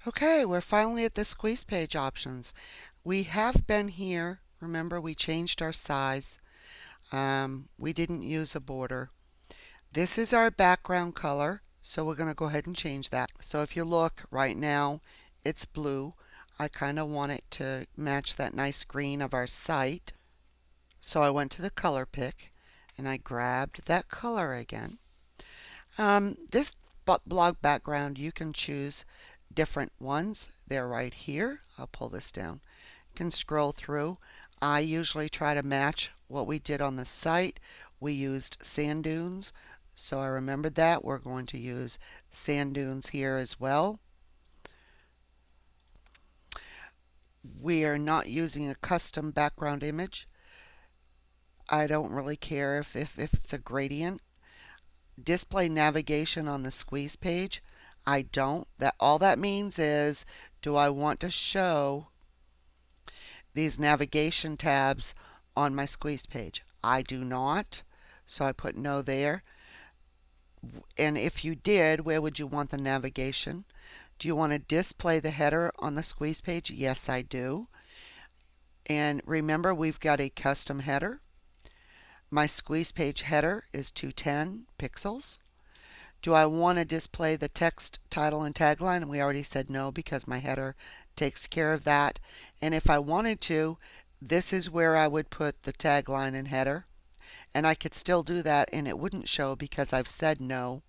Okay, we're finally at the squeeze page options. We have been here. Remember, we changed our size. We didn't use a border. This is our background color, so we're going to go ahead and change that. So if you look right now, it's blue. I kind of want it to match that nice green of our site. So I went to the color pick and I grabbed that color again. This blog background, you can choose different ones. They're right here. I'll pull this down. You can scroll through. I usually try to match what we did on the site. We used sand dunes, so I remembered that. We're going to use sand dunes here as well. We are not using a custom background image. I don't really care if it's a gradient. Display navigation on the squeeze page. I don't. That all that means is, do I want to show these navigation tabs on my squeeze page? I do not. So I put no there. And if you did, where would you want the navigation? Do you want to display the header on the squeeze page? Yes, I do. And remember, we've got a custom header. My squeeze page header is 210 pixels. Do I want to display the text, title, and tagline? And we already said no because my header takes care of that. And if I wanted to, this is where I would put the tagline and header. And I could still do that and it wouldn't show because I've said no.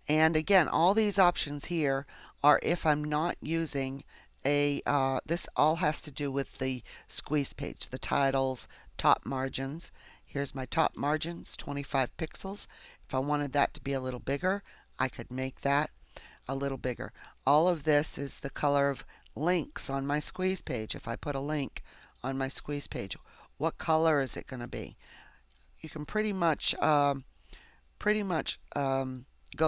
And again, all these options here are if I'm not using this all has to do with the squeeze page, the titles, top margins. Here's my top margins, 25 pixels. If I wanted that to be a little bigger, I could make that a little bigger. All of this is the color of links on my squeeze page. If I put a link on my squeeze page, what color is it going to be? You can pretty much go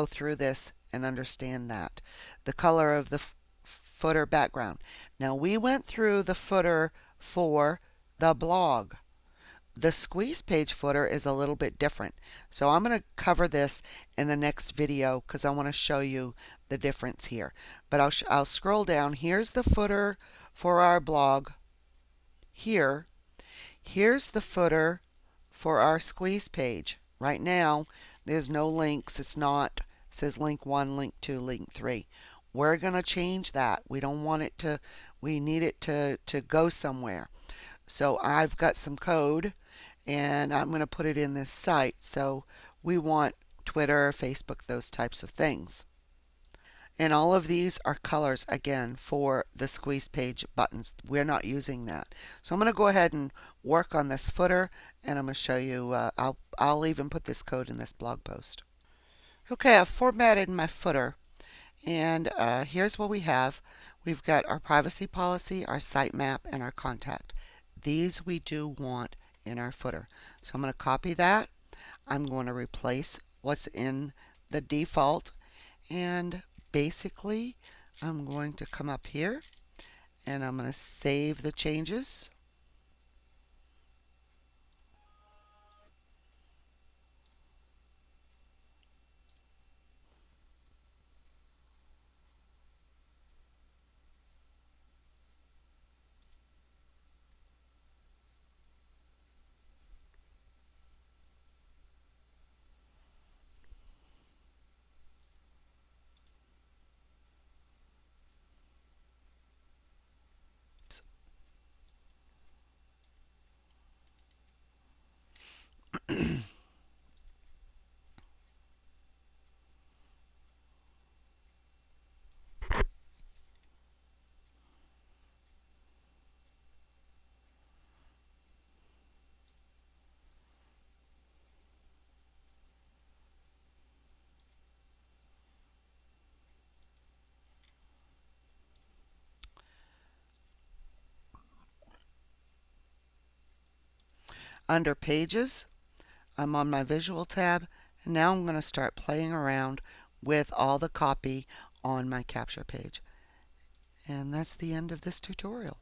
through this and understand that. The color of the footer background. Now we went through the footer for the blog. The squeeze page footer is a little bit different. So I'm going to cover this in the next video because I want to show you the difference here. But I'll scroll down. Here's the footer for our blog. Here's the footer for our squeeze page. Right now, there's no links. It says link 1, link 2, link 3. We're going to change that. We don't want it to, we need it to go somewhere. So I've got some code and I'm going to put it in this site. So we want Twitter, Facebook, those types of things. And all of these are colors again for the squeeze page buttons. We're not using that. So I'm going to go ahead and work on this footer and I'm going to show you, I'll even put this code in this blog post. Okay, I've formatted my footer and here's what we have. We've got our privacy policy, our sitemap, and our contact. These we do want in our footer. So I'm going to copy that. I'm going to replace what's in the default and basically I'm going to come up here and I'm going to save the changes. Under pages, I'm on my visual tab and now I'm going to start playing around with all the copy on my capture page. And that's the end of this tutorial.